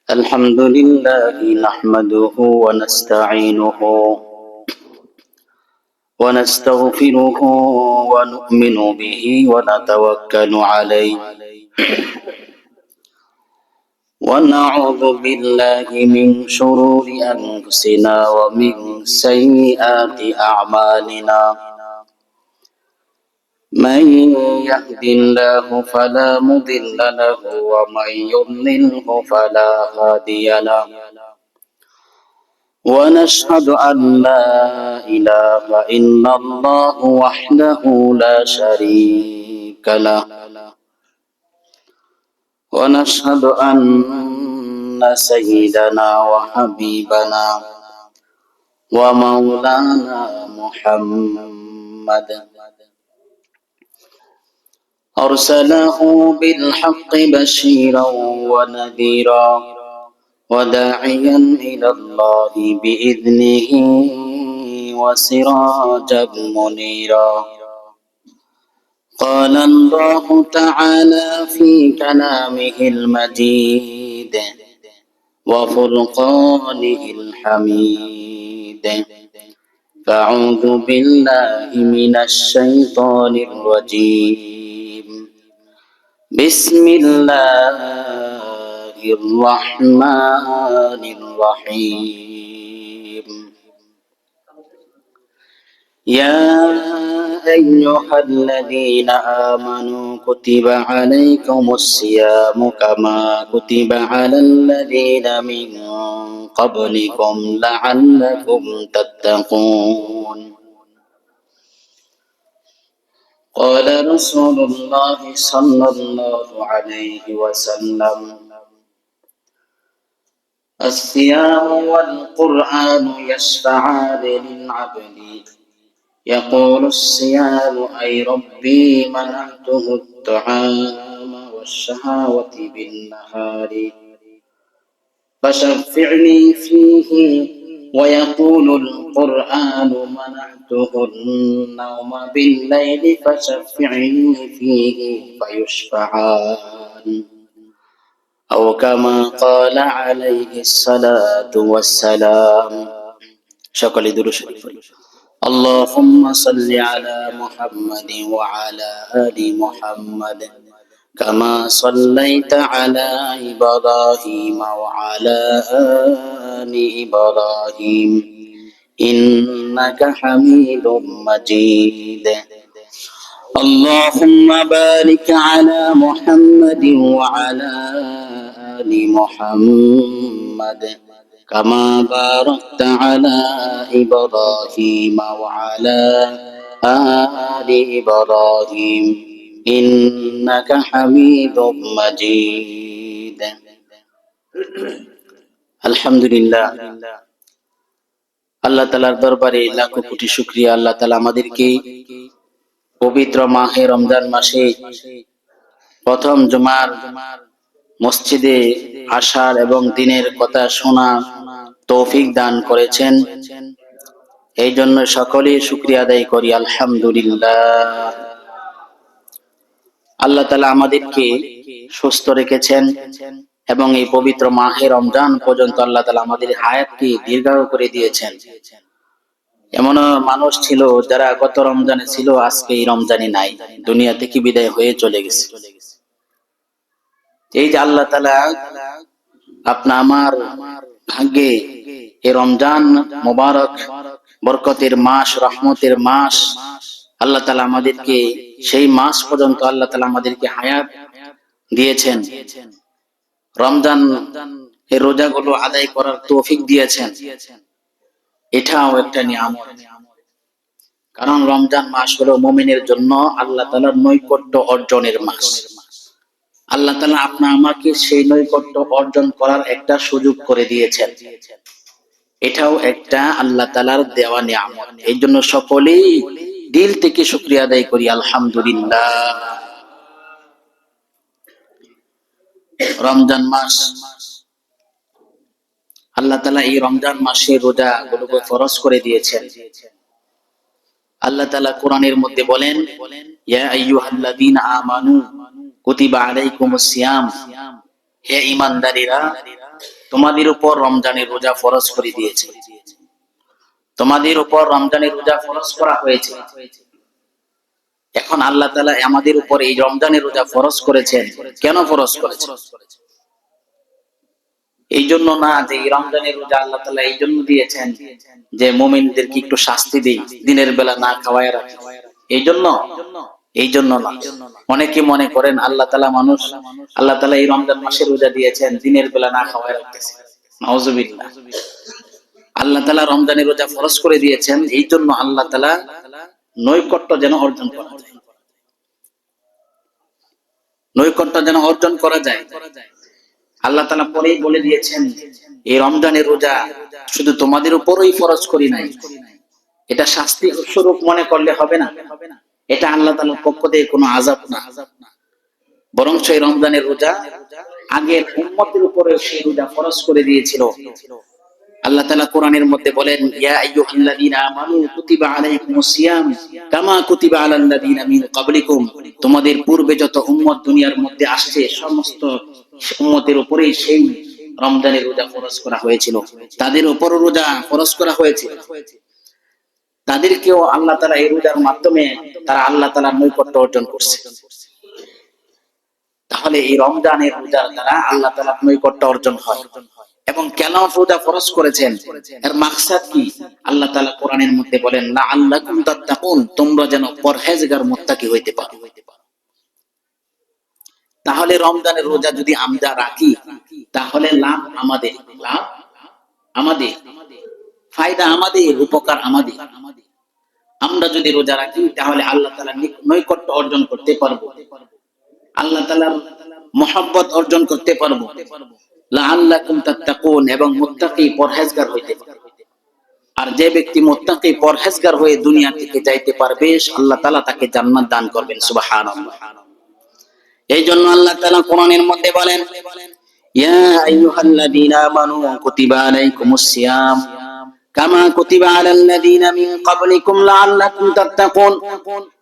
الحمد لله نحمده ونستعينه ونستغفره ونؤمن به ونتوكل عليه ونعوذ بالله من شرور أنفسنا ومن سيئات أعمالنا من يهد الله فلا مضل له ومن يضلله فلا هادي له ونشهد أن لا إله إلا الله وحده لا شريك له ونشهد أن سيدنا وحبيبنا ومولانا محمد أرسله بالحق بشيرا ونذيرا وداعيا إلى الله بإذنه وسراجا منيرا قال الله تعالى في كلامه المجيد وفرقانه الحميد فأعوذ بالله من الشيطان الرجيم بسم الله الرحمن الرحيم يا أيها الذين آمنوا كتب عليكم الصيام كما كتب على الذين من قبلكم لعلكم تتقون قال رسول الله صلى الله عليه وسلم الصيام والقرآن يشفعان للعبد يقول الصيام أي ربي منعته الطعام والشهوة بالنهار فشفعني فيه ويقول القرآن منعته النوم بالليل فشفعني فيه فيشفعان أو كما قال عليه الصلاة والسلام شكرا درش اللهم صل على محمد وعلى آل محمد كما صليت على إبراهيم وعلى آل إبراهيم إنك حميد مجيد اللهم بارك على محمد وعلى آل محمد كما باركت على إبراهيم وعلى آل إبراهيم إنك حميد مجيد الحمد لله আল্লাহ তাআলার দরবারে লাখো কোটি শুকরিয়া। আল্লাহ তাআলা আমাদেরকে পবিত্র মাহে রমজান মাসে প্রথম জুমার মসজিদে আসার এবং দিনের কথা শোনা তৌফিক দান করেছেন। এই জন্য সকলেই শুকরিয়া আদায় করি আলহামদুলিল্লাহ। আল্লাহ তাআলা আমাদেরকে সুস্থ রেখেছেন এবং এই পবিত্র মাহে রমজান পর্যন্ত আল্লাহ তাআলা আমাদের হায়াতকে দীর্ঘায়ু করে দিয়েছেন। এমন মানুষ ছিল যারা গত রমজানে ছিল, আজকে এই রমজানে নাই, দুনিয়া থেকে বিদায় হয়ে চলে গেছে। এই যে আল্লাহ তাআলা আপনা আমার ভাগ্যে এই রমজান মুবারক বরকতের মাস, রহমতের মাস আল্লাহ তাআলা আমাদেরকে সেই মাস পর্যন্ত আল্লাহ তাআলা আমাদেরকে হায়াত দিয়েছেন। রমজান এই রোজাগুলো আদায় করার তৌফিক দিয়েছেন, এটাও একটা নিয়ামত। কারণ রমজান মাস হলো মুমিনের জন্য আল্লাহ তাআলার নৈকট্য অর্জনের মাস। আল্লাহ তাআলা আপনা আমাকে সেই নৈকট্য অর্জন করার একটা সুযোগ করে দিয়েছেন, এটাও একটা আল্লাহ তাআলার দেওয়া নিয়ামত। এই জন্য সকলেই দিল থেকে শুকরিয়া আদায় করি আলহামদুলিল্লাহ। রমজান মাস আল্লাহ তাআলা এই রমজান মাসে রোজা গুলোকে ফরজ করে দিয়েছেন। আল্লাহ তাআলা কোরআনের মধ্যে বলেন, ইয়া আইয়ুহাল্লাযীনা আমানু কুতিবা আলাইকুমুস সিয়াম, হে ঈমানদারীরা, তোমাদের উপর রমজানের রোজা ফরজ করে দিয়েছে। তোমাদের উপর রমজানের রোজা ফরজ করা হয়েছে। এখন আল্লাহ তাআলা আমাদের উপর এই রমজানের রোজা ফরজ করেছেন। কেন ফরজ করেছেন? এই জন্য না যে এই রমজানের রোজা আল্লাহ তাআলা এই জন্য দিয়েছেন যে মুমিনদেরকে একটু শাস্তি দেই, দিনের বেলা না খাওয়ায় রাখে, এই জন্য না। অনেকে মনে করেন আল্লাহ তাআলা এই রমজান মাসে রোজা দিয়েছেন দিনের বেলা না খাওয়ায় রাখতেছে। নাউজুবিল্লাহ। আল্লাহ তাআলা রমজানের রোজা ফরজ করে দিয়েছেন এই জন্য আল্লাহ তাআলা নৈকট্য যেন অর্জন করা যায়, নৈকট্য যেন অর্জন করা যায়। আল্লাহ তাআলা পরেই বলে দিয়েছেন এই রমজানের রোজা শুধু তোমাদের উপরই ফরজ করি নাই, এটা শাস্তি স্বরূপ মনে করলে হবে না। এটা আল্লাহ তাআলার পক্ষ থেকে কোনো আযাব না, বরং সেই রমজানের রোজা আগের উম্মতের উপরে সেই রোজা ফরজ করে দিয়েছিল। আল্লাহ তাআলা কোরআনের মধ্যে বলেন, ইয়া আইয়ুহাল্লাযীনা আমানু কুতিবা আলাইকুমুস সিয়াম কামা কুতিবা আলাল্লাযীনা মিন ক্বাবলিকুম। তোমাদের পূর্বে যত উম্মত দুনিয়ার মধ্যে আসছে সমস্ত উম্মতের উপরেই সেই রমজানের রোজা ফরজ করা হয়েছিল, তাদের উপরও রোজা ফরজ করা হয়েছে। তাদেরকেও আল্লাহ তাআলা এই রোজার মাধ্যমে তারা আল্লাহ তাআলার নৈকট্য অর্জন করছে। তাহলে এই রমজানের রোজার দ্বারা আল্লাহ তাআলার নৈকট্য অর্জন হয়। এবং কেন রোজা ফরজ করেছেন, এর মাকসাদ কি? আল্লাহ তাআলা কোরআনের মধ্যে বলেন, লাআল্লাকুম তাত্তাকুন, তোমরা যেন পরহেজগার মুত্তাকি হইতে পারো। তাহলে রমজানের রোজা যদি আমরা রাখি তাহলে লাভ আমাদের, ফায়দা আমাদের, উপকার আমাদের। আমরা যদি রোজা রাখি তাহলে আল্লাহ তাআলার নৈকট্য অর্জন করতে পারবো, আল্লাহ তাআলার মহব্বত অর্জন করতে পারবো। লাআল্লাকুম তাত্তাকুন, এবং মুত্তাকি পরহেজগার হইতে পারবে। আর যে ব্যক্তি মুত্তাকি পরহেজগার হয়ে দুনিয়া থেকে যাইতে পারবে আল্লাহ তাআলা তাকে জান্নাত দান করবেন। সুবহানাল্লাহ। এই জন্য আল্লাহ তাআলা কোরআনের মধ্যে বলেন, ইয়া আইয়ুহাল্লাযীনা আমানু কুতিবা আলাইকুমুস সিয়াম কামা কুতিবা আলাল্লাযীনা মিন ক্বাবলিকুম লাআল্লাকুম তাত্তাকুন।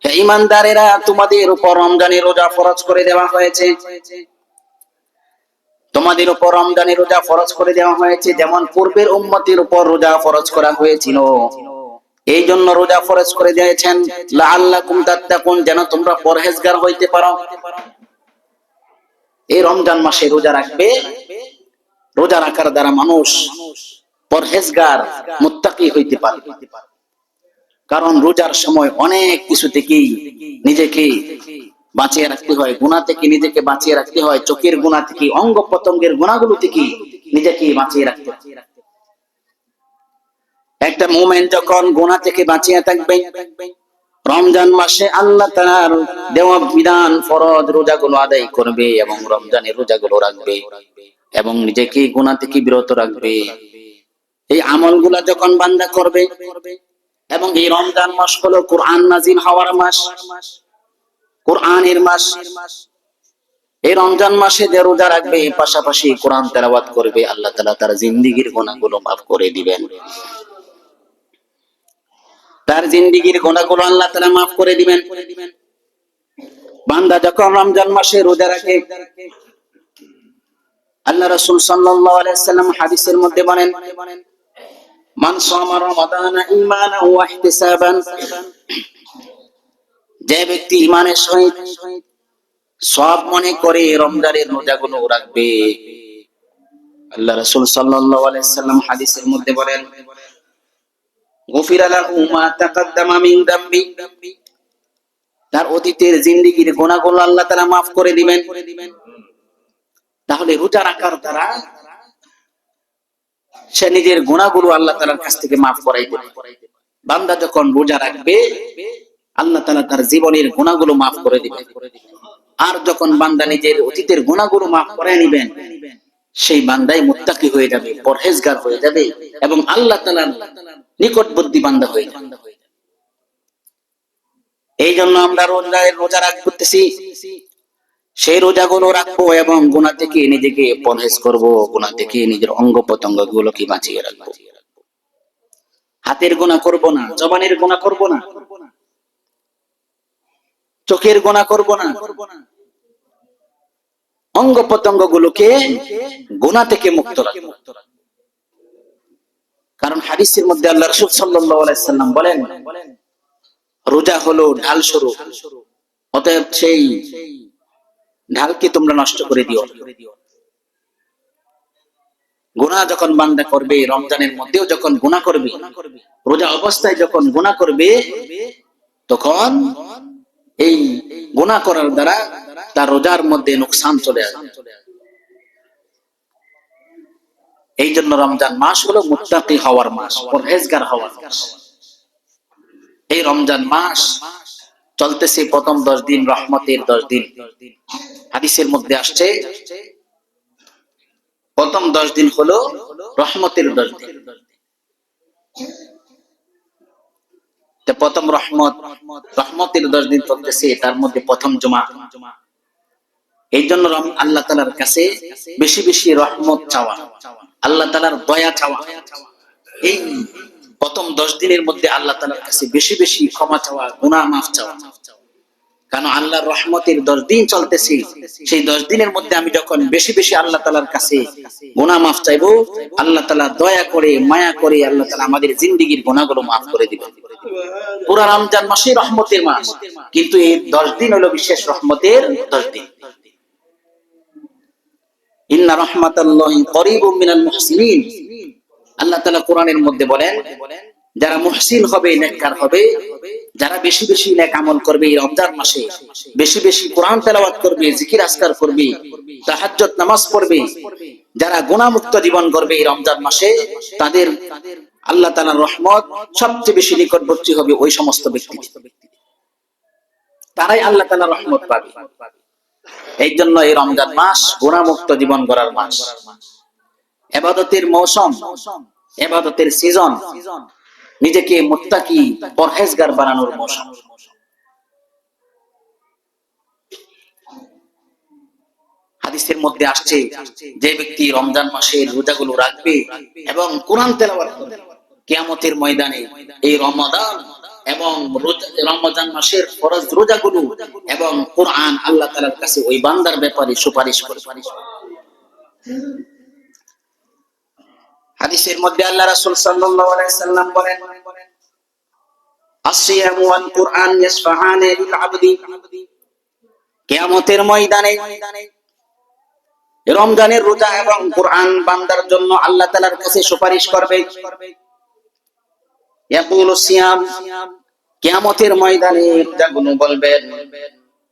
হে ঈমানদারেরা, তোমাদের উপর রমজানের রোজা ফরজ করে দেওয়া হয়েছে। তোমাদের উপর রমজানের রোজা ফরজ করে দেওয়া হয়েছে যেমন পূর্বের উম্মতের উপর রোজা ফরজ করা হয়েছিল। এই জন্য রোজা ফরজ করে দিয়েছেন লাআল্লাকুম তাত্তাকুন, যেন তোমরা পরহেজগার হইতে পারো। এই রমজান মাসে রোজা রাখবে, রোজা রাখার দ্বারা মানুষ পরহেজগার মুত্তাকি হইতে পারে। কারণ রোজার সময় অনেক কিছু থেকেই নিজেকে বাঁচিয়ে রাখতে হয়, গুনাহ থেকে নিজেকে বাঁচিয়ে রাখতে হয়, চোখের গুনাহ থেকে, অঙ্গ প্রত্যঙ্গের গুনাহগুলো থেকে নিজেকে বাঁচিয়ে রাখতে হয়। একটা মুমিন যখন গুনাহ থেকে বাঁচিয়ে থাকবে, রমজান মাসে আল্লাহ তাআলার দেওয়া বিধান ফরজ রোজাগুলো আদায় করবে এবং রমজানের রোজাগুলো রাখবে এবং নিজেকে গুনাহ থেকে বিরত রাখবে। এই আমলগুলা যখন বান্দা করবে, এবং এই রমজান মাস হলো কোরআন নাযিল হওয়ার মাস, কোরআনের মাস। এই রমজান মাসে যে রোজা রাখবে পাশাপাশি কোরআন তেলাওয়াত করবে, আল্লাহ তাআলা তার জিন্দেগীর গুনাহগুলো মাফ করে দিবেন। তার জিন্দেগীর গুনাহগুলো আল্লাহ তাআলা মাফ করে দিবেন। বান্দা যখন রমজান মাসে রোজা রাখে, আল্লাহ রাসূল সাল্লাল্লাহু আলাইহি ওয়াসাল্লাম হাদিসের মধ্যে বলেন, মান সামা রমাদানা ঈমানান ওয়া ইহতিসাবান, যে ব্যক্তি ঈমানের সহিত সওয়াব মনে করে রমজানের রোজাগুলো রাখবে, আল্লাহ রাসূল সাল্লাল্লাহু আলাইহি ওয়াসাল্লাম হাদিসের মধ্যে বলেন, গুফিরা লাহু মা তাকাদ্দামা মিন যামবি, তার অতীতের জিন্দেগীর গুনাহগুলো আল্লাহ তাআলা maaf করে দিবেন। তাহলে রোজা রাখার দ্বারা সে নিজের গুনাহগুলো আল্লাহ তাআলার কাছ থেকে maaf করাইতে পারে। বান্দা যখন রোজা রাখবে আল্লাহ তাআলা তার জীবনের গুনাহগুলো maaf করে দিবেন। আর যখন বান্দা নিজের অতীতের গুনাহগুলো maaf করে নেবেন, সেই বান্দাই মুত্তাকি হয়ে যাবে, পরহেজগার হয়ে যাবে এবং আল্লাহ তাআলার নিকটবর্তী বান্দা হয়ে যাবে। এই জন্য আমরা রোজা রাখতেছি, সেই রোজাগুলো রাখবো এবং গুনাহ থেকে নিজেকে পরহেজ করব, গুনাহ থেকে নিজের অঙ্গ প্রত্যঙ্গগুলোকে বাঁচিয়ে রাখবো। হাতের গুনাহ করব না, জবানের গুনাহ করব না, চোখের গুনাহ করব না, অঙ্গ প্রত্যঙ্গ গুলোকে গুনাহ থেকে মুক্ত রাখবে। কারণ হাদিসের মধ্যে আল্লাহ রাসূল সাল্লাল্লাহু আলাইহি সাল্লাম বলেন, রোজা হলো ঢাল স্বরূপ, অতএব সেই ঢালকে তোমরা নষ্ট করে দিও। গুনাহ যখন বান্দা করবে, রমজানের মধ্যেও যখন গুনাহ করবে, রোজা অবস্থায় যখন গুনাহ করবে, তখন এই গুনাহ করার দ্বারা তার রোজার মধ্যে নুকসান চলে আসবে। এই জন্য রমজান মাস হলো মুত্তাকি হওয়ার মাস, পরহেজগার হওয়ার মাস। এই রমজান মাস চলতেছে প্রথম 10 দিন রহমতের 10 দিন। হাদিসের মধ্যে আসছে প্রথম 10 দিন হলো রহমতের 10 দিন। প্রথম রহমতের 10 দিন চলতেছে, তার মধ্যে প্রথম জুমা। এই জন্য আল্লাহ তাআলার কাছে বেশি বেশি রহমত চাওয়া, আল্লাহ তাআলার দয়া চাওয়া। এই প্রথম 10 দিনের মধ্যে আল্লাহ তাআলার কাছে বেশি বেশি ক্ষমা চাওয়া, গুনাহ মাফ চাওয়া। কারণ আল্লাহর রহমতের 10 দিন চলতেছে, সেই 10 দিনের মধ্যে আমি যখন বেশি বেশি আল্লাহ তাআলার কাছে গুনাহ মাফ চাইবো, আল্লাহ তাআলা দয়া করে মায়া করে আল্লাহ তাআলা আমাদের জিন্দেগীর গুনাহগুলো মাফ করে দিবেন। পুরা রমজান মাসে রহমতের মাস, কিন্তু এই 10 দিন হলো বিশেষ রহমতের 10 দিন। ইন্না রাহমাতাল্লাহি করিবুম মিনাল মুহসিনিন। আল্লাহ তাআলা কোরআনের মধ্যে বলেন, যারা মুহসিন হবে, নেককার হবে, যারা বেশি বেশি নেক আমল করবে এই রমজান মাসে, বেশি বেশি কোরআন তেলাওয়াত করবে, জিকির আজকার করবে, তাহাজ্জুদ নামাজ পড়বে, যারা গুনাহ মুক্ত জীবন করবে এই রমজান মাসে, তাদের আল্লাহ তাআলার রহমত সবচেয়ে বেশি নিকটবর্তী হবে ওই সমস্ত ব্যক্তি। তারাই আল্লাহ তাআলার রহমত পাবে। এই জন্য এই রমজান মাস গুনাহ মুক্ত জীবন গড়ার মাস, ইবাদতের মৌসুম, ইবাদতের সিজন, নিজেকে মুত্তাকি পরহেজগার বানানোর মৌসুম। হাদিসের মধ্যে আসছে, যে ব্যক্তি রমজান মাসে রোজাগুলো রাখবে এবং কোরআন তেলাওয়াত করবে, কিয়ামতের ময়দানে এই রমাদান এবং রমজান মাসের ফরজ রোজাগুলো এবং কোরআন আল্লাহ তাআলার কাছে ওই বান্দার ব্যাপারে সুপারিশ করবে। হাদিসের মধ্যে আল্লাহ রাসূল সাল্লাল্লাহু আলাইহি সাল্লাম বলেন, আসিয়ামু ওয়াল কুরআন ইয়াশফাআনি লিল আবদি। কিয়ামতের ময়দানে রমজানের রোজা এবং কোরআন বান্দার জন্য আল্লাহ তাআলার কাছে সুপারিশ করবে। ইয়াকুলু সিয়াম, কিয়ামতের ময়দানে রোজাগুলো বলবেন,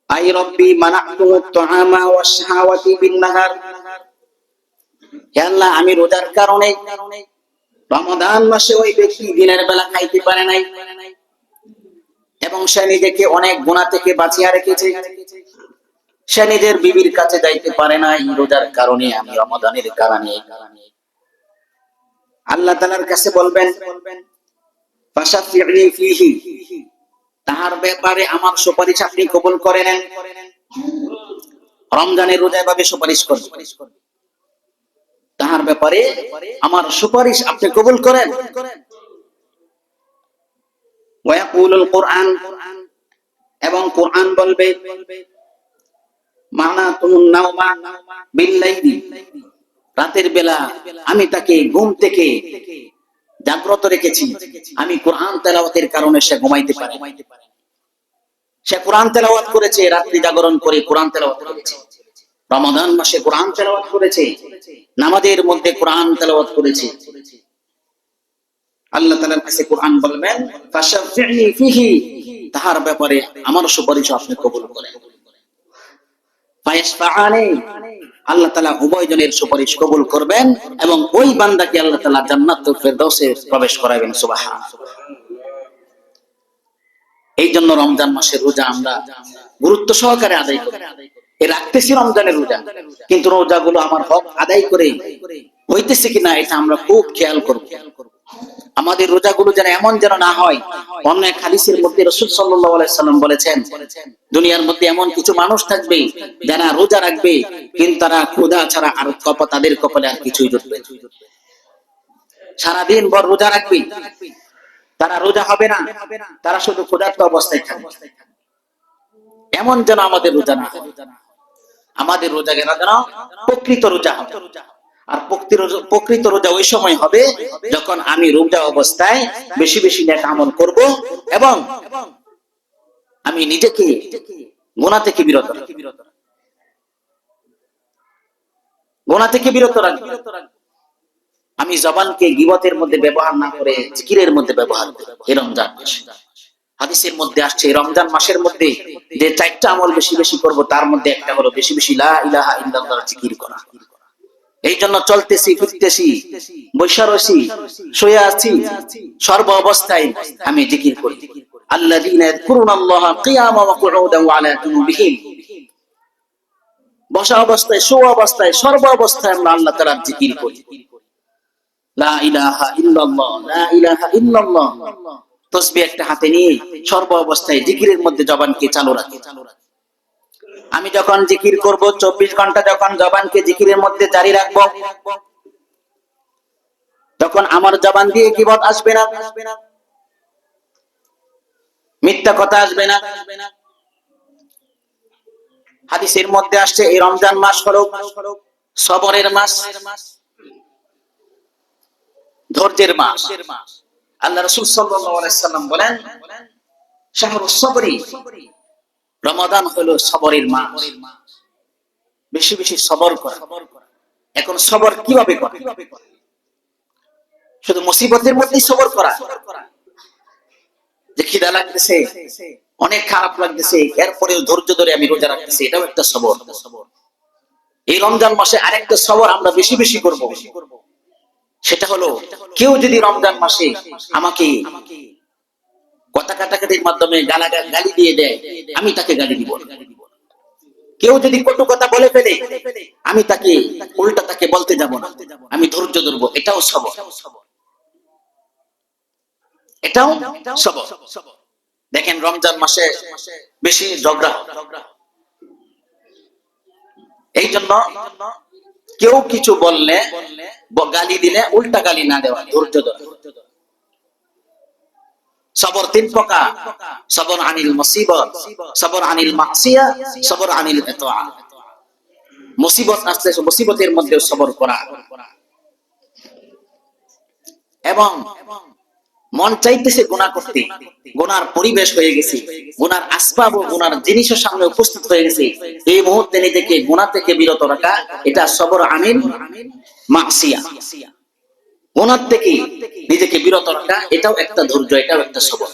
আই রব্বি মানাতুত তুআমা ওয়াশ শাহাওয়াতি বিন নাহার। হে আল্লাহ, আমি রোজার কারণে রমাদান মাসে ওই ব্যক্তি দিনের বেলা খাইতে পারে নাই এবং সে নিজেকে অনেক গুনাহ থেকে বাঁচিয়ে রেখেছে, সে নিজের বিবির কাছে যাইতে পারে নাই রোজার কারণে, আমি রমাদানের কারণে। আল্লাহ তাআলার কাছে বলবেন, ফাশাফি'নি ফীহি, তার ব্যাপারে আমার সুপারিশ আপনি কবুল করে নেন। রমজানের রোজা এভাবে সুপারিশ করবে, তার ব্যাপারে আমার সুপারিশ আপনি কবুল করেন। ওয়া ইয়াকুলুল কুরআন, এবং কোরআন বলবে, মানাতুন নাওমা বিল্লাইলি, রাতের বেলা আমি তাকে ঘুম থেকে জাগ্রত রেখেছি, আমি কোরআন তেলাওয়াতের কারণে সে ঘুমাইতে পারে। সে কোরআন তেলাওয়াত করেছে, রাত্রি জাগরণ করে কোরআন তেলাওয়াত করেছে, রমাদান মাসে কোরআন তেলাওয়াত করেছে, নামাজের মধ্যে কোরআন তেলাওয়াত করেছে। আল্লাহ তাআলার কাছে কোরআন বলবেন, ফাশাফি'নি ফীহি, তার ব্যাপারে আমার সুপারিশ আপনি কবুল করেন। ফায়াশফাআনি, আল্লাহ তাআলা উভয়জনের সুপারিশ কবুল করবেন এবং ওই বান্দাকে আল্লাহ তাআলা জান্নাতুল ফেরদাউসে প্রবেশ করাবেন। সুবহানাল্লাহ। এই জন্য রমজান মাসের রোজা আমরা গুরুত্ব সহকারে আদায় করি। রাখতেছি রমজানের রোজা, কিন্তু রোজাগুলো আমার হক আদায় করে হইতেছে কিনা এটা আমরা খুব খেয়াল করব। আমাদের রোজাগুলো যেন এমন যেন না হয়, অন্য এক হাদিসের মধ্যে রাসূল সাল্লাল্লাহু আলাইহি সাল্লাম বলেছেন, দুনিয়ার মধ্যে এমন কিছু মানুষ থাকবে যারা রোজা রাখবে কিন্তু তারা ক্ষুধা ছাড়া আর তাদের কপালে আর কিছুই জুটবে না। সারাদিন ভর রোজা রাখবে, তারা রোজা হবে না, তারা শুধু ক্ষুধার্ত অবস্থায় থাকবে। এমন যেন আমাদের রোজা না হয়। আমাদের রোজা যেন প্রকৃত রোজা হবে। আর প্রকৃত রোজা ওই সময় হবে যখন আমি রোজা অবস্থায় বেশি বেশি নেক আমল করব এবং আমি নিজেকে গুনাহ থেকে বিরত রাখবো। আমি জবানকে গীবতের মধ্যে ব্যবহার না করে জিকিরের মধ্যে ব্যবহার করব এই রমজান মাসে। হাদিসের মধ্যে আসছে রমজান মাসের মধ্যে যে 4টা আমল বেশি বেশি করব তার মধ্যে একটা হলো বেশি বেশি লা ইলাহা ইল্লাল্লাহ জিকির করা। এই জন্য চলতেছি ফিরতেছি বসে রয়েছি শুয়ে আছি সর্ব অবস্থায় আমি জিকির করি। আল্লাযীনা ইয়াযকুরুনাল্লাহা কিয়ামান ওয়া কুউদান ওয়া আলা জুনুবিহিম। বসা অবস্থায় শোয়া অবস্থায় সর্ব অবস্থায় আমরা আল্লাহ তাআলার জিকির করি। লা ইলাহা ইল্লাল্লাহ লা ইলাহা ইল্লাল্লাহ। তাসবিহ একটা হাতে নিয়ে সর্ব অবস্থায় জিকিরের মধ্যে জবানকে চালু রাখি। আমি যখন জিকির করব 24 ঘন্টা যখন জবানকে জিকিরের মধ্যে জারি রাখব তখন আমার জবান দিয়ে গীবত আসবে না, মিথ্যা কথা আসবে না। হাদিসের মধ্যে আসছে এই রমজান মাস হলো সবরের মাস, ধৈর্যের মাস। আল্লাহ রাসূল সাল্লাল্লাহু আলাইহি সাল্লাম বলেন শাহরুস সবরি, রমাদান হলো সবরের মাস। বেশি বেশি সবর করা। এখন সবর কিভাবে করা? শুধু মুসিবতের মধ্যেই সবর করা, যে খিদা লাগতেছে অনেক খারাপ লাগতেছে এরপরেও ধৈর্য ধরে আমি রোজা রাখতেছি, এটাও একটা সবর। এই রমজান মাসে আরেকটা সবর আমরা বেশি বেশি করব, সেটা হলো কেউ যদি রমজান মাসে আমাকে কথা কাটাকাটির মাধ্যমে গালি দিয়ে দেয় আমি তাকে গালি দিব। কেউ যদি কটু কথা বলে ফেলে আমি তাকে উল্টা তাকে বলতে যাব না, আমি ধৈর্য ধরবো, এটাও সবর। এটাও সবর। দেখেন রমজান মাসে বেশি ঝগড়া, এই জন্য কেউ কিছু বললে গালি দিলে উল্টা গালি না দেওয়া, ধৈর্য ধরা। সবর 3 প্রকার: সবর আনিল মুসিবত, সবর আনিল মাসিয়া, সবর আনিল ইতআ। মুসিবত আসলে মুসিবতের মধ্যে সবর করা, এবং মন চাইতেছে গুনাহ করতে, গুনার পরিবেশ হয়ে গেছে, গুনার আসবাব ও গুনার জিনিসের সামনে উপস্থিত হয়ে গেছে, এই মুহূর্তে নিজেকে গুনাহ থেকে বিরত রাখা, এটা সবর আনিল মাসিয়া। গুনাহ থেকে নিজেকে বিরত রাখা এটাও একটা ধৈর্য, এটাও একটা সবর।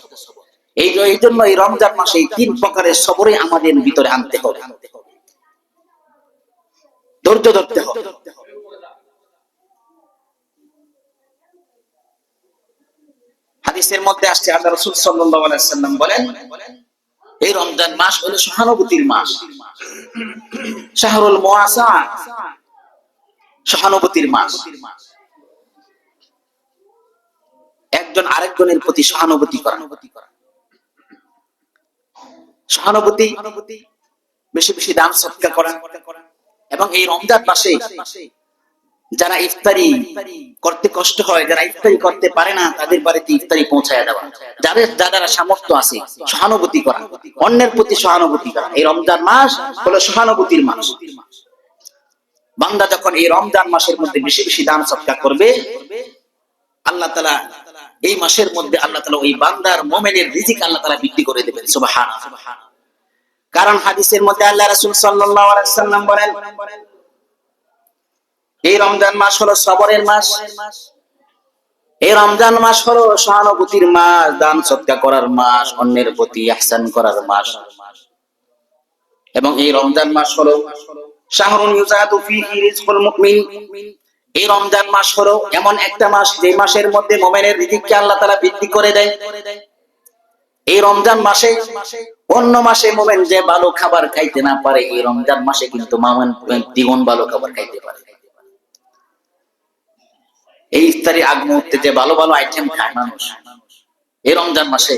এই জন্য এই রমজান মাসে এই 3 প্রকারের সবরে আমাদের ভিতরে আনতে হবে, ধৈর্য ধরতে হবে। হাদিসের মধ্যে আসছে আল্লাহ রাসূল সাল্লাল্লাহু আলাইহি ওয়াসাল্লাম বলেন এই রমজান মাস হলো সহানুভূতির মাস, শাহরুল মুআসাআত, সহানুভূতির মাস। একজন আরেকজনের প্রতি সহানুভূতি করা, সহানুভূতি, বেশি বেশি দান সদকা করা, এবং এই রমজান মাসে যারা ইফতারি করতে কষ্ট হয়, যারা ইফতারি করতে পারে না তাদের বাড়িতে ইফতারি পৌঁছায় দেওয়া, যারা সামর্থ্য আছে সহানুভূতি করা, অন্যের প্রতি সহানুভূতি করা। এই রমজান মাস হলো সহানুভূতির মাস। বান্দা যখন এই রমজান মাসের মধ্যে বেশি বেশি দান সদকা করবে আল্লাহ তাআলা এই মাসের মধ্যে আল্লাহ তাআলা ওই বান্দার মুমিনের রিজিক আল্লাহ তাআলা বৃদ্ধি করে দেবেন। সুবহানাল্লাহ। কারণ হাদিসের মধ্যে আল্লাহ রাসূল সাল্লাল্লাহু আলাইহি ওয়াসাল্লাম বলেন এই রমজান মাস হলো সবরের মাস, এই রমজান মাস হলো সহানুভূতির মাস, দান সদকা করার মাস, অন্যের প্রতি ইহসান করার মাস। এবং এই রমজান মাস হলো শাহরুন ইউজাদু ফীহি রিজকুল মুমিন, এই রমজান মাস হলো এমন একটা মাস যে মাসের মধ্যে মুমিনের রিজিককে আল্লাহ তাআলা বৃদ্ধি করে দেয়। এই রমজান মাসে অন্য মাসে মুমিন যে ভালো খাবার খাইতে না পারে, এই রমজান মাসে কিন্তু মুমিন দ্বিগুণ ভালো খাবার খাইতে পারে। এই ইফতারি আগ মুহূর্তে যে ভালো ভালো আইটেম খায় মানুষ, এই রমজান মাসে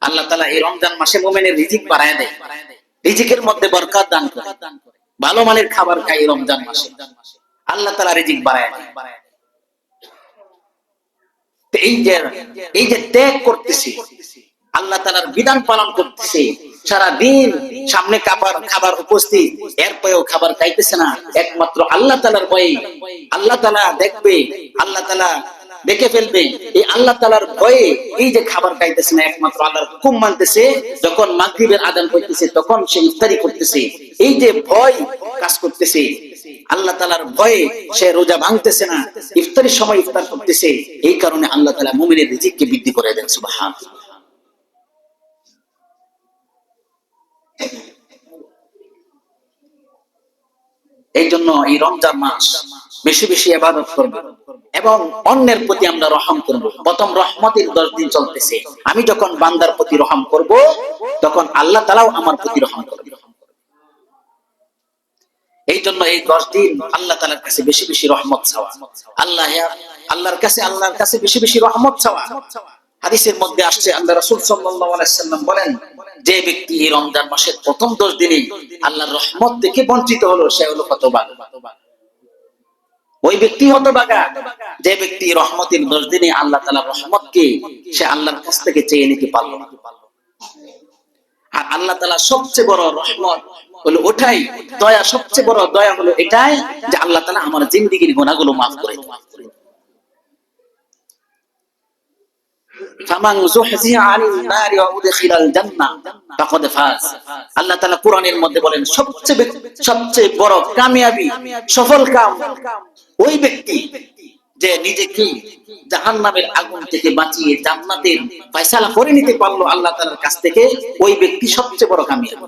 আল্লাহ তাআলা এই রমজান মাসে মুমিনের রিজিক বাড়ায় দেয়, রিজিকের মধ্যে বরকত দান করে। ভালো মানের খাবার খায় এই রমজান মাসে, আল্লাহ তাআলা রিজিক বাড়ায় দেয়। এই যে ত্যাগ করতেছি আল্লাহ তাআলার বিধান পালন করতেছে, সারা দিন সামনে খাবার উপস্থিত, এরপরেও খাবার খাইতেছে না, একমাত্র আল্লাহ তাআলার ভয়ে। আল্লাহ তাআলা দেখবে, আল্লাহ তাআলা দেখে ফেলবে, এই আল্লাহ তাআলার ভয়ে এই যে খাবার খাইতেছে না, একমাত্র আল্লাহর হুকুম মানতেছে। যখন মাগরিবের আযান হইতেছে তখন সে ইফতারি করতেছে, এই যে ভয় কাজ করতেছে, আল্লাহ তাআলার ভয়ে সে রোজা ভাঙতেছে না, ইফতারির সময় ইফতার করতেছে। এই কারণে আল্লাহ তাআলা মুমিনের রিজিককে বৃদ্ধি করে দেন। সুবহানাল্লাহ। এই জন্য এই রমজান মাস বেশি বেশি ইবাদত করব এবং অন্যের প্রতি আমরা রহম করব। প্রথম রহমতের 10 দিন চলতেছে, আমি যখন বান্দার প্রতি রহম করব তখন আল্লাহ তাআলাও আমার প্রতি রহম করবে। এই জন্য এই 10 দিন আল্লাহ তাআলার কাছে বেশি বেশি রহমত চাওয়া, আল্লাহর কাছে বেশি বেশি রহমত চাওয়া। হাদিসের মধ্যে আসছে, আল্লাহ রাসূল সাল্লাল্লাহু আলাইহি সাল্লাম বলেন, যে ব্যক্তি এই রমজান মাসের প্রথম 10 দিনে আল্লাহর রহমত থেকে বঞ্চিত হলো, সে হলো হতভাগা। ওই ব্যক্তি হতভাগা যে ব্যক্তি রহমতের 10 দিনে আল্লাহ তাআলার রহমতকে সে আল্লাহর কাছ থেকে চেয়ে নিতে পারল না। আর আল্লাহ তাআলা সবচেয়ে বড় রহমত হলো ওটাই, দয়া সবচেয়ে বড় দয়া হলো এটাই যে আল্লাহ তাআলা আমার জিন্দেগীর গুনাহগুলো maaf করে দেন। ফামান যুহজিহা আনিন নারি ওয়া উদখিলাল জান্নাহ ফাকাদ ফাজ। আল্লাহ তাআলা কোরআনের মধ্যে বলেন, সবচেয়ে বড় কামিয়াবি, সফল কাম ওই ব্যক্তি যে নিজেকে জাহান্নামের আগুন থেকে বাঁচিয়ে জান্নাতের ফয়সালা করে নিতে পারলো আল্লাহ তাআলার কাছ থেকে, ওই ব্যক্তি সবচেয়ে বড় কামিয়াব।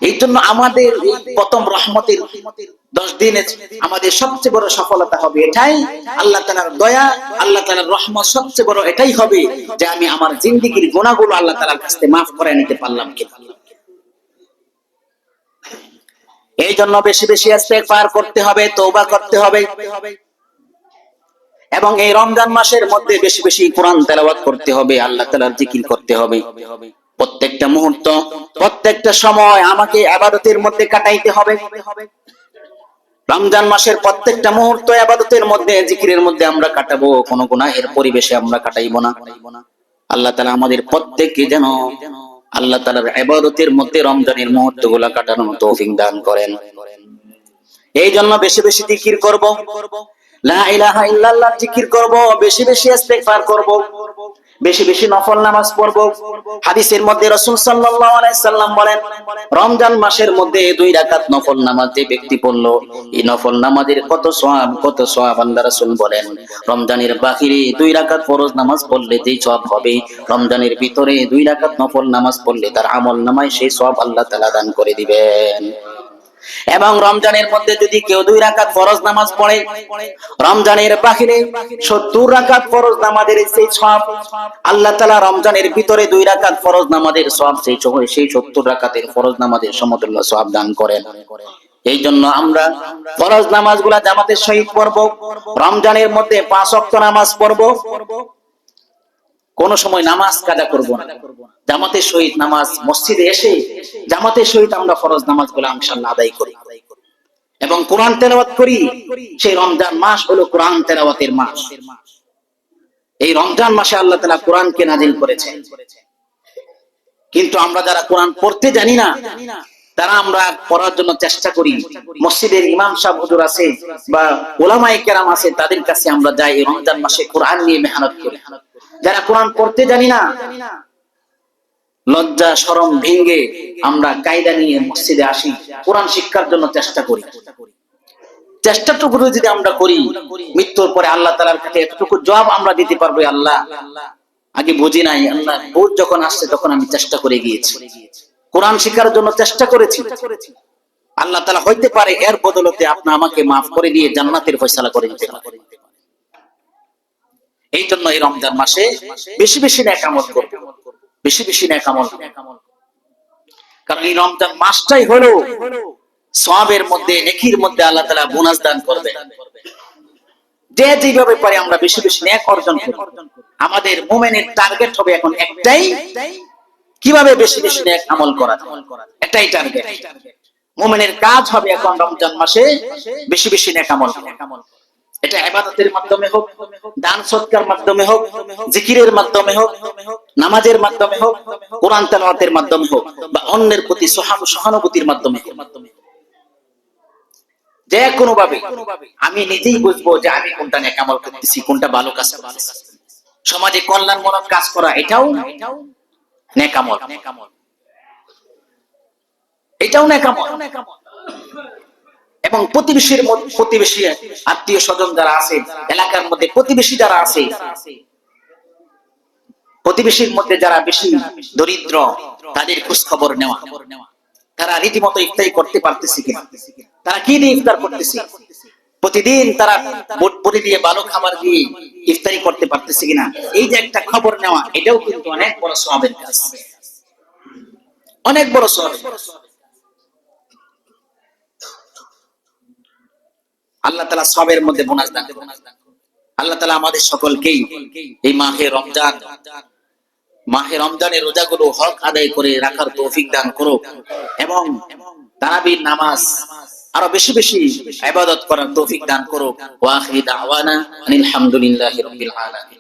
এই জন্য আমাদের এই প্রথম রহমতের 10 দিনে আমাদের সবচেয়ে বড় সফলতা হবে এটাই, আল্লাহ তাআলার দয়া, আল্লাহ তাআলার রহমত সবচেয়ে বড় এটাই হবে যে আমি আমার জিন্দেগীর গুনাহগুলো আল্লাহ তাআলার কাছ থেকে maaf করে নিতে পারলাম কিনা। এই জন্য বেশি বেশি ইস্তেগফার করতে হবে, তওবা করতে হবে এবং এই রমজান মাসের মধ্যে বেশি বেশি কোরআন তেলাওয়াত করতে হবে, আল্লাহ তাআলার জিকির করতে হবে। প্রত্যেকটা মুহূর্ত, প্রত্যেকটা সময় আমাকে ইবাদতের মধ্যে কাটাইতে হবে। রমজান মাসের প্রত্যেকটা মুহূর্ত ইবাদতের মধ্যে, জিকিরের মধ্যে আমরা কাটাবো, কোনো গুনাহের পরিবেশে আমরা কাটাইবো না। আল্লাহ তাআলা আমাদের প্রত্যেককে যেন আল্লাহ তাআলার ইবাদতের মধ্যে রমজানের মুহূর্তগুলো কাটানোর তৌফিক দান করেন। এই জন্য বেশি বেশি জিকির করব, লা ইলাহা ইল্লাল্লাহ জিকির করব, বেশি বেশি ইস্তেগফার করব, বেশি বেশি নফল নামাজ পড়ব। হাদিসের মধ্যে রাসূল সাল্লাল্লাহু আলাইহি সাল্লাম বলেন, রমজান মাসের মধ্যে 2 রাকাত নফল নামাজ যে ব্যক্তি পড়লো, এই নফল নামাজের কত সওয়াব আল্লাহ রাসূল বলেন, রমজানের বাহিরে 2 রাকাত ফরজ নামাজ পড়লে যেই সওয়াব হবে, রমজানের ভিতরে 2 রাকাত নফল নামাজ পড়লে তার আমল নামায় সেই সওয়াব আল্লাহ তাআলা দান করে দিবেন। এবং রমজানের মধ্যে যদি কেউ 2 রাকাত ফরজ নামাজ পড়ে, রমজানের বাহিরে 70 রাকাত ফরজ নামাজের সেই সওয়াব আল্লাহ তাআলা রমজানের ভিতরে 2 রাকাত ফরজ নামাজের সওয়াব সেই 70 রাকাতের ফরজ নামাজের সমতুল্য সওয়াব দান করেন। এই জন্য আমরা ফরজ নামাজগুলা জামাতের সহিত পড়ব, রমজানের মধ্যে 5 ওয়াক্ত নামাজ পড়ব, কোন সময় নামাজ কাজা করব না, জামাতের সহিত নামাজ মসজিদে এসে জামাতের সহিত আমরা ফরজ নামাজগুলো ইনশাআল্লাহ আদায় করি এবং কোরআন তেলাওয়াত করি। সেই রমজান মাস হলো কোরআন তেলাওয়াতের মাস। এই রমজান মাসে আল্লাহ তাআলা কোরআনকে নাযিল করেছেন, কিন্তু আমরা যারা কোরআন পড়তে জানি না তারা আমরা পড়ার জন্য চেষ্টা করি, মসজিদের ইমাম সাহেব হুজুর আছে বা উলামায়ে কেরাম আছে, তাদের কাছে আমরা যাই, এই রমজান মাসে কোরআন নিয়ে মেহনত করি। যারা কোরআন পড়তে জানি না, লজ্জা শরম ভেঙে আমরা কায়দা নিয়ে মসজিদে আসি, কোরআন শিক্ষার জন্য চেষ্টা করি। চেষ্টাটুকু যদি আমরা করি, মৃত্যুর পরে আল্লাহ তাআলার কাছে এতটুকু জবাব আমরা দিতে পারবো, আল্লাহ আগে বুঝি নাই, আল্লাহ বুঝ যখন আসছে তখন আমি চেষ্টা করে গিয়েছি, কোরআন শিক্ষার জন্য চেষ্টা করেছি। আল্লাহ তাআলা হইতে পারে এর বদলতে আপনি আমাকে maaf করে দিয়ে জান্নাতের ফয়সালা করে দিতে পারেন। এই জন্য এই রমজান মাসে বেশি বেশি নেক আমল করব, বেশি বেশি নেক আমল, কারণ এই রমজান মাসটাই হলো সওয়াবের মধ্যে, নেকির মধ্যে আল্লাহ তাআলা বোনাস দান করবে। যে যেভাবে পারে আমরা বেশি বেশি নেক অর্জন করব। আমাদের মুমিনের টার্গেট হবে এখন একটাই, কিভাবে বেশি বেশি নেক আমল করা যায়, এটাই টার্গেট। মুমিনের কাজ হবে এখন রমজান মাসে বেশি বেশি নেক আমল। এটা ইবাদতের মাধ্যমে হোক, দান সদকার মাধ্যমে হোক, জিকিরের মাধ্যমে হোক, নামাজের মাধ্যমে হোক, কোরআন তেলাওয়াতের মাধ্যমে হোক, বা অন্যের প্রতি সহানুভূতির মাধ্যমে হোক, যে কোনো ভাবে আমি নিজেই বুঝবো যে আমি কোনটা নেক আমল করতেছি, কোনটা ভালো কাজ করতেছি। সমাজে কল্যাণমূলক কাজ করা এটাও নেক আমল, এটাও নেক আমল। এবং প্রতিবেশী আত্মীয় স্বজন যারা আছে, এলাকার মধ্যে প্রতিবেশী যারা আছে, প্রতিবেশীর মধ্যে যারা বেশি দরিদ্র, তাদের খোঁজ খবর নেওয়া, তারা রীতিমতো ইফতারি করতে পারতেছে কিনা, তারা কি দিয়ে ইফতার করতেছে, প্রতিদিন তারা বড়ি দিয়ে ভালো খাবার দিয়ে ইফতারি করতে পারতেছে কিনা, এই যে একটা খবর নেওয়া, এটাও কিন্তু অনেক বড় সওয়াবের কাজ, অনেক বড় সওয়াব। আল্লাহ তাআলা সবের মধ্যে বোনাস দান করুন। আল্লাহ তাআলা আমাদের সকলকেই এই মাহে রমজানের রোজাগুলো হক আদায় করে রাখার তৌফিক দান করুক, এবং তারাবির নামাজ আরো বেশি বেশি ইবাদত করার তৌফিক দান করুক। ওয়া আখিরি দাওয়ানা আলহামদুলিল্লাহি রাব্বিল আলামিন।